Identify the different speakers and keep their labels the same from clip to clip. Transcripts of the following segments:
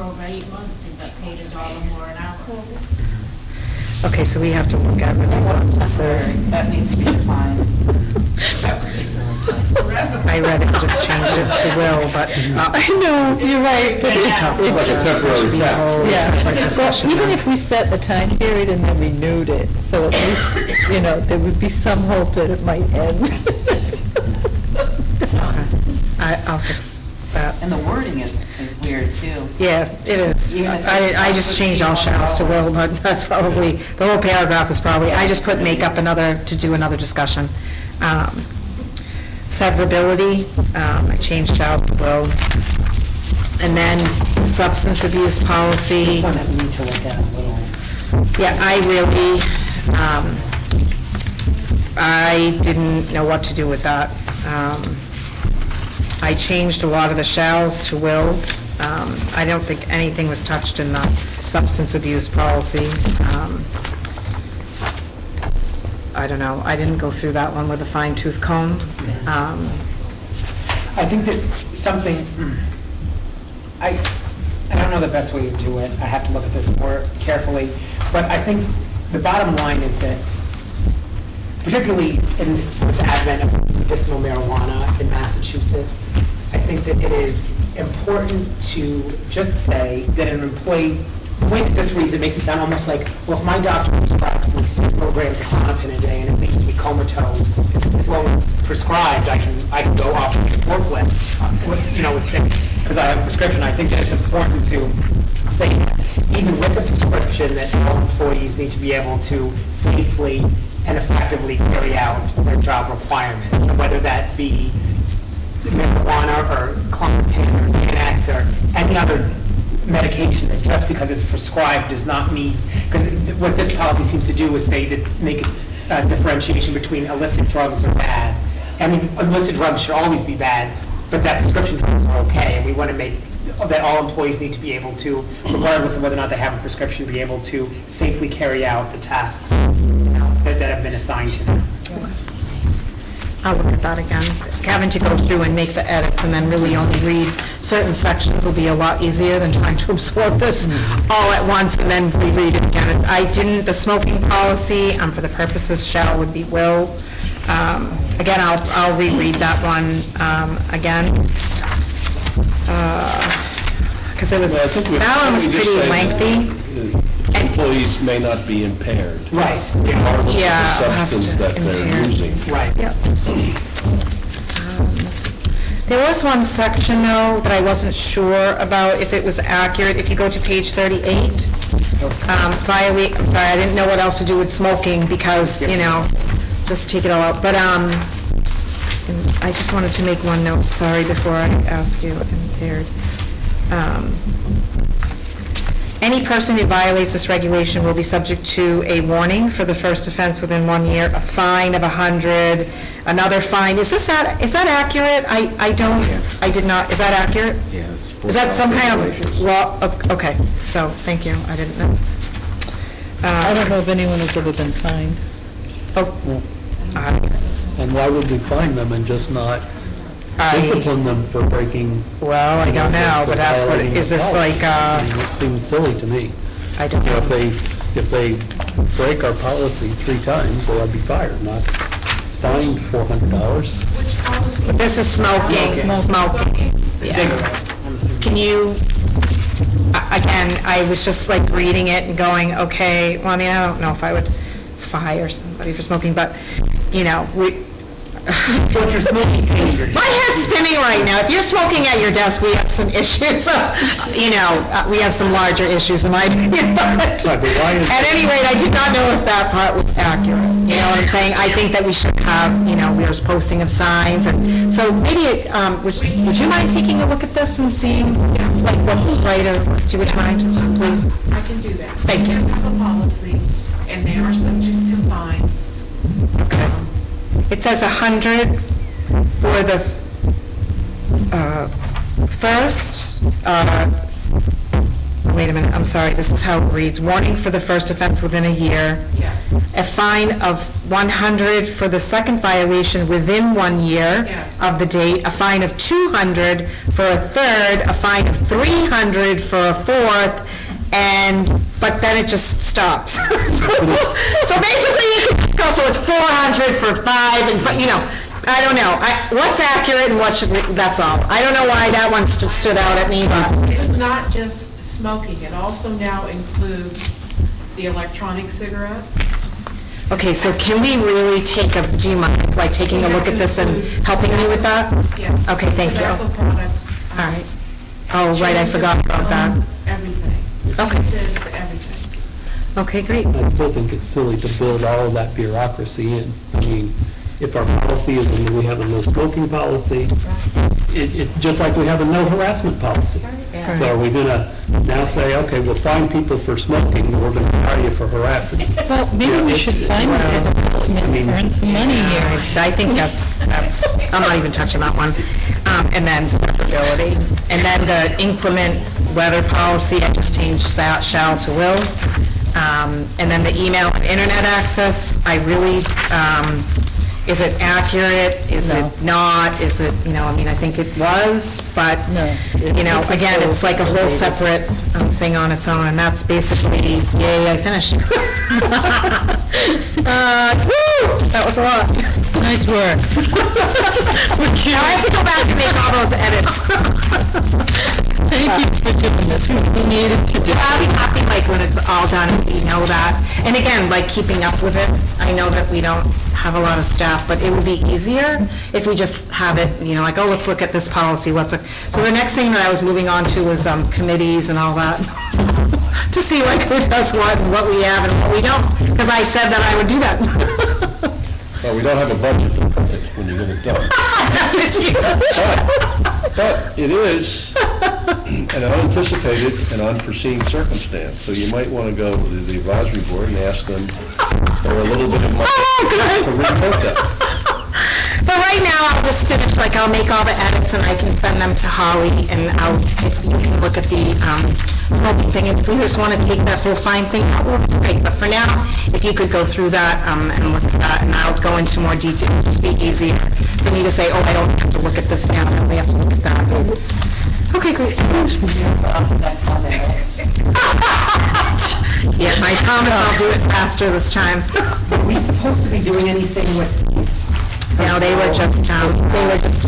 Speaker 1: for over 8 months and got paid $1 more an hour.
Speaker 2: Okay, so we have to look at really what this is.
Speaker 3: That needs to be defined.
Speaker 2: I read it and just changed it to will, but.
Speaker 4: I know, you're right. But
Speaker 1: Yeah.
Speaker 4: it's
Speaker 5: Like a temporary tax.
Speaker 4: Yeah, well, even if we set a time period and then renewed it, so at least, there would be some hope that it might end.
Speaker 2: I'll fix that.
Speaker 3: And the wording is weird too.
Speaker 2: Yeah, it is.
Speaker 3: Even if-
Speaker 2: I just changed all shalls to will, but that's probably, the whole paragraph is probably, I just put make up to do another discussion. Severability, I changed shall to will. And then substance abuse policy.
Speaker 6: This one that we need to look at a little.
Speaker 2: Yeah, I really, I didn't know what to do with that. I changed a lot of the shalls to wills. I don't think anything was touched in the substance abuse policy. I don't know, I didn't go through that one with a fine tooth comb.
Speaker 6: I think that something, I don't know the best way to do it. I have to look at this more carefully. But I think the bottom line is that, particularly with the advent of medicinal marijuana in Massachusetts, I think that it is important to just say that an employee, the way that this reads, it makes it sound almost like, well, if my doctor prescribes me 6 milligrams of Klonopin a day and it leaves me comatose, as long as it's prescribed, I can go off the forklift, with 6, because I have a prescription. I think that it's important to say that even with the prescription, that all employees need to be able to safely and effectively carry out their job requirements, so whether that be marijuana or Klonopin or Xanax or any other medication, that just because it's prescribed does not mean, because what this policy seems to do is say that make a differentiation between illicit drugs are bad. I mean, illicit drugs should always be bad, but that prescription drugs are okay, and we want to make that all employees need to be able to, regardless of whether or not they have a prescription, be able to safely carry out the tasks that have been assigned to them.
Speaker 2: I'll look at that again. Having to go through and make the edits and then really only read certain sections will be a lot easier than trying to absorb this all at once and then reread it again. The smoking policy, for the purposes shall would be will. Again, I'll reread that one again. Because that one was pretty lengthy.
Speaker 5: Employees may not be impaired.
Speaker 6: Right.
Speaker 5: Regardless
Speaker 2: Yeah,
Speaker 5: of the substance that they're
Speaker 2: impaired.
Speaker 5: using.
Speaker 6: Right.
Speaker 2: Yep. There was one section, though, that I wasn't sure about if it was accurate. If you go to page 38, I'm sorry, I didn't know what else to do with smoking because, just take it all out. But I just wanted to make one note, sorry, before I ask you, impaired. Any person who violates this regulation will be subject to a warning for the first offense within 1 year, a fine of $100, another fine. Is that accurate? I did not, is that accurate?
Speaker 5: Yes.
Speaker 2: Is that some kind of law? Okay, so, thank you, I didn't know.
Speaker 4: I don't know if anyone has ever been fined.
Speaker 7: And why would we fine them and just not discipline them for breaking?
Speaker 2: Well, I don't know, but that's what, is this like,
Speaker 7: I mean, it seems silly to me.
Speaker 2: I don't know.
Speaker 7: If they break our policy 3 times, they'll be fired, not fined $400.
Speaker 1: Which policy?
Speaker 2: But this is smoking.
Speaker 6: The
Speaker 2: Yeah.
Speaker 6: cigarettes, I'm assuming.
Speaker 2: Can you, again, I was just like reading it and going, okay, well, I mean, I don't know if I would fire somebody for smoking, but,
Speaker 6: Well, if you're smoking,
Speaker 2: my head's spinning right now. If you're smoking at your desk, we have some issues. We have some larger issues in my opinion. But at any rate, I did not know if that part was accurate. You know what I'm saying? I think that we should have, there's posting of signs, and so maybe, would you mind taking a look at this and seeing, like what's right or, would you mind, please?
Speaker 1: I can do that.
Speaker 2: Thank you.
Speaker 1: We have a policy, and they are subject to fines.
Speaker 2: Okay. It says 100 for the first, wait a minute, I'm sorry, this is how it reads. Warning for the first offense within a year.
Speaker 1: Yes,
Speaker 2: A fine of 100 for the second violation within 1 year
Speaker 1: Yes.
Speaker 2: of the date, a fine of 200 for a third, a fine of 300 for a fourth, but then it just stops. So basically, you could just go, so it's 400 for 5, and, you know, I don't know. What's accurate and what should, that's all. I don't know why that one stood out at me, but,
Speaker 1: it's not just smoking, it also now includes the electronic cigarettes.
Speaker 2: okay, so can we really take a, do you mind, like, taking a look at this and helping me with that?
Speaker 1: Yeah.
Speaker 2: Okay, thank you.
Speaker 1: Tobacco products.
Speaker 2: All right. Oh, right, I forgot about that.
Speaker 1: Everything.
Speaker 2: Okay.
Speaker 1: Pieces, everything.
Speaker 2: Okay, great.
Speaker 7: I still think it's silly to build all of that bureaucracy in. I mean, if our policy is, we have a no smoking policy, it's just like we have a no harassment policy. So are we gonna now say, okay, we'll fine people for smoking, but we're gonna hire you for harassing?
Speaker 4: Well, maybe we should find earn some money here.
Speaker 2: I think that's, I'm not even touching that one. And then severability. And then the inclement weather policy, I just changed shall to will. And then the email and internet access, I really, is it accurate? Is it not? Is it, you know, I mean, I think it was, but,
Speaker 4: No,
Speaker 2: you know,
Speaker 4: this is
Speaker 2: again, it's like a whole
Speaker 4: related.
Speaker 2: separate thing on its own, and that's basically, yay, I finished. Woo, that was a lot.
Speaker 4: Nice work.
Speaker 2: Now I have to go back and make all those edits.
Speaker 4: Thank you for doing this, we needed to do.
Speaker 2: I'll be happy, like, when it's all done, we know that. And again, like, keeping up with it, I know that we don't have a lot of staff, but it would be easier if we just have it, you know, like, oh, let's look at this policy, so the next thing that I was moving on to was committees and all that, to see like who does what and what we have and what we don't, because I said that I would do that.
Speaker 5: Well, we don't have a budget to print it when you get it done.
Speaker 2: It's you.
Speaker 5: But it is an unanticipated and unforeseen circumstance, so you might want to go to the advisory board and ask them for a little bit of money to report that.
Speaker 2: But right now, I'll just finish, like, I'll make all the edits and I can send them to Holly, and if you can look at the smoking thing, and if we just want to take that whole fine thing out, well, that's great. But for now, if you could go through that and look at that, and I'll go into more detail, it'll just be easier for me to say, oh, I don't have to look at this now, I only have to look at that. Okay, great.
Speaker 3: That's on there.
Speaker 2: Yeah, I promise I'll do it faster this time.
Speaker 6: Are we supposed to be doing anything with these?
Speaker 2: No, they were just to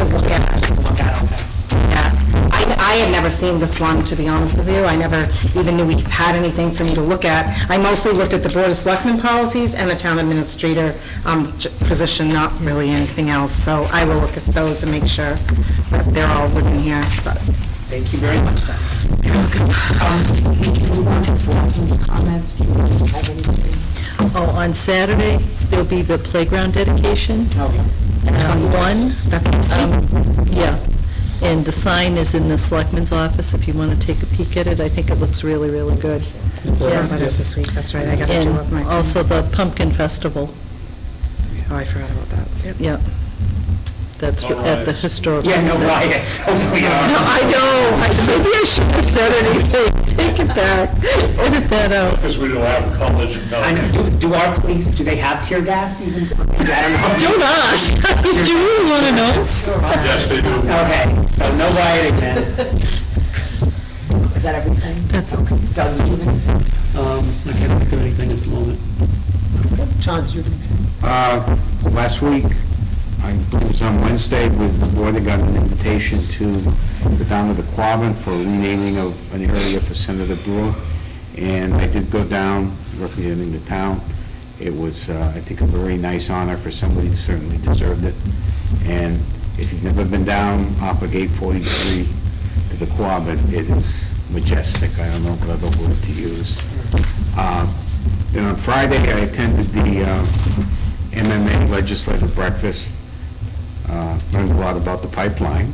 Speaker 2: look at.
Speaker 6: Look at, okay.
Speaker 2: Yeah, I had never seen this one, to be honest with you. I never even knew we had anything for me to look at. I mostly looked at the Board of Selectmen policies and the town administrator position, not really anything else. So I will look at those and make sure that they're all within here. But
Speaker 6: Thank you very much, Don.
Speaker 3: We can move on to selectmen's comments. Do you have anything?
Speaker 4: Oh, on Saturday, there'll be the playground dedication.
Speaker 6: Okay.
Speaker 4: One,
Speaker 2: that's this week.
Speaker 4: yeah, and the sign is in the selectman's office if you want to take a peek at it. I think it looks really, really good.
Speaker 2: Yeah, but it's this week, that's right. I got to do up my
Speaker 4: And
Speaker 2: thing.
Speaker 4: also the pumpkin festival,
Speaker 2: Oh, I forgot about that.
Speaker 4: yeah. That's at the historical.
Speaker 6: Yeah, no
Speaker 4: Society.
Speaker 6: riots, so we
Speaker 4: No,
Speaker 6: are.
Speaker 4: I know, maybe I shouldn't have said anything, take it back, edit that out.
Speaker 5: Because we don't have college in
Speaker 6: I know, do our police, do they have tear gas even? I don't know.
Speaker 4: Don't ask, do you really want to know?
Speaker 5: Yes, they do.
Speaker 6: Okay, so no rioting then. Is that everything?
Speaker 4: That's okay.
Speaker 6: Doug's moving?
Speaker 7: I can't think of anything at the moment.
Speaker 6: John's moving?
Speaker 8: Last week, I believe it was on Wednesday, with the board, they got an invitation to go down to the Quabbin for renaming of an area for Senator Brewer. And I did go down representing the town. It was, I think, a very nice honor for somebody who certainly deserved it. And if you've never been down off of Gate 43 to the Quabbin, it is majestic. I don't know what other word to use. Then on Friday, I attended the MMA legislative breakfast, learned a lot about the pipeline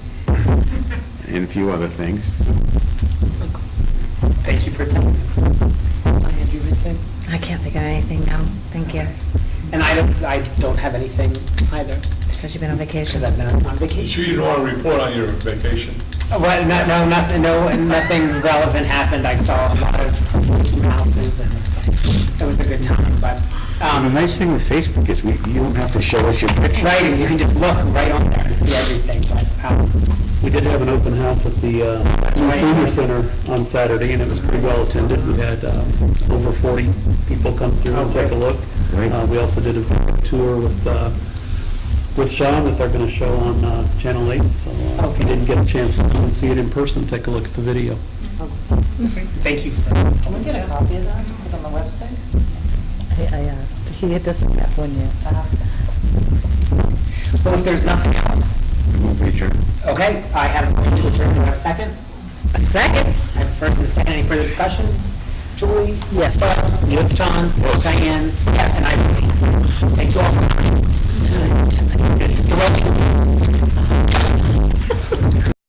Speaker 8: and a few other things.
Speaker 6: Thank you for attending. Diane, do you have anything?
Speaker 2: I can't think of anything now. Thank you.
Speaker 6: And I don't have anything either,
Speaker 2: Because you've been on vacation.
Speaker 6: because I've been on
Speaker 9: Sure
Speaker 6: vacation.
Speaker 9: you don't want to report on your vacation?
Speaker 6: Well, no, nothing relevant happened. I saw a lot of Mickey Mouses, and it was a good time, but,
Speaker 8: And the nice thing with Facebook is you don't have to show us your picture.
Speaker 6: right, and you can just look right on there and see everything, but,
Speaker 7: We did have an open house at the new
Speaker 6: right.
Speaker 7: senior center on Saturday, and it was pretty well attended. We had over 40 people come through and take a look.
Speaker 8: Great.
Speaker 7: We also did a tour with Sean that they're going to show on Channel 8. So if you didn't get a chance to come and see it in person, take a look at the video.
Speaker 6: thank you.
Speaker 3: Can we get a copy of that, put on the website?
Speaker 4: I asked, he doesn't have one yet.
Speaker 6: Well, if there's nothing else,
Speaker 8: Move adjourned.
Speaker 6: okay, I have a motion to adjourn. Do I have a second?
Speaker 2: A second?
Speaker 6: I have a first and a second. Any further discussion? Julie?
Speaker 4: Yes.
Speaker 6: Bob?
Speaker 7: Yes.
Speaker 6: John?
Speaker 5: Yes.
Speaker 6: Diane? Yes, and I vote yes. Thank you all for coming. This is the